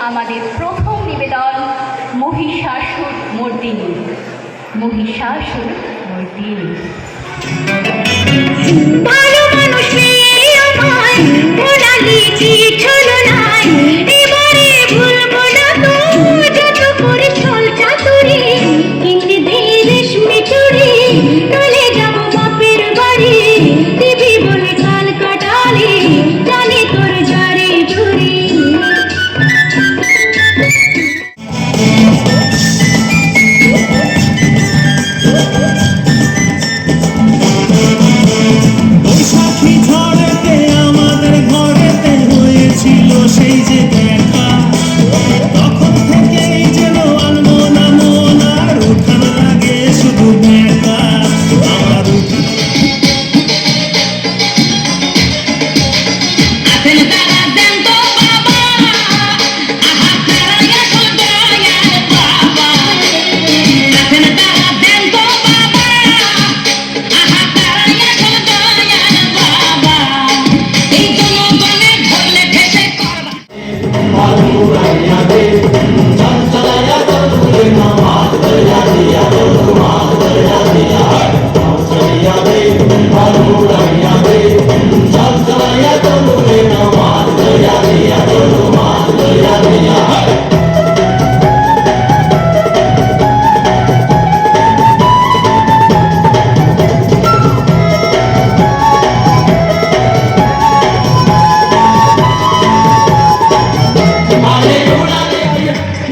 আমাদের প্রথম নিবেদন মহিষাসুর মর্দিনী। মহিষাসুর মর্দিনী। ভালো মানুষ আমায় বলালি ছলো নাই, এবারে ভুলবো না তো যত করে ছল চাতুরি, কিনতে দে রেশমি চুড়ি, চলে যাবো বাপের বাড়ি, দিবি বলে কাল কাটালে জানি তোর জারি জুড়ি। সেই যে দেখা তখন থেকেই যেন আনমনা মন আর উঠান লাগে শুধু দেখা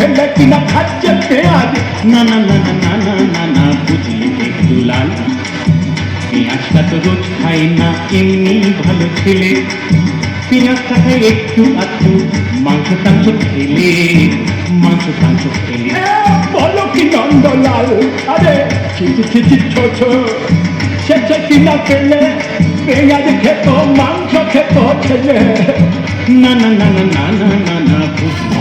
আমার কিনা খাচ্ছে পেঁয়াজ না না না না না না না না বুঝলি একটু লাল পেঁয়াজটা তো রোজ খাই না এমনি ভালো ছেলে পেঁয়াজটা খাই একটু আধটু মাংস টাংস খেলে মাংস টাংস খেলে বলো কি নন্দলাল আরে খিচি খিচি ছোট শেষে কিনা পেলে পেঁয়াজ খেত মাংস খেত ছেলে না না না না না না না না বুঝলি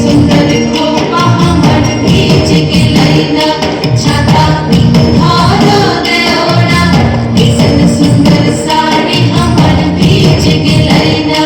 सुंदर खोपा हमर भीज गेलैना, छाता बिहार गयोना, ऐसन सुंदर साड़ी हमर भीज गेलैना।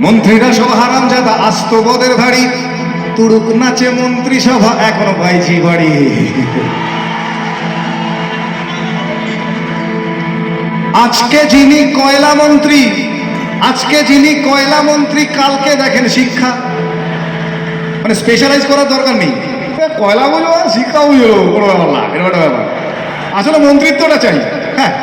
মন্ত্রীরা সব হারামজাদা আস্তবদের ধাড়ি, তুড়ুক নাচে মন্ত্রিসভা এখনো পাইছি বাড়ি। আজকে যিনি কয়লা মন্ত্রী, আজকে যিনি কয়লা মন্ত্রী, কালকে দেখেন শিক্ষা। মানে স্পেশালাইজ করার দরকার নেই, কয়লা বুঝবো আর শিক্ষা বুঝলো কোনো ব্যাপার না, এরকম একটা ব্যাপার। আসলে মন্ত্রিত্বটা চাই। হ্যাঁ,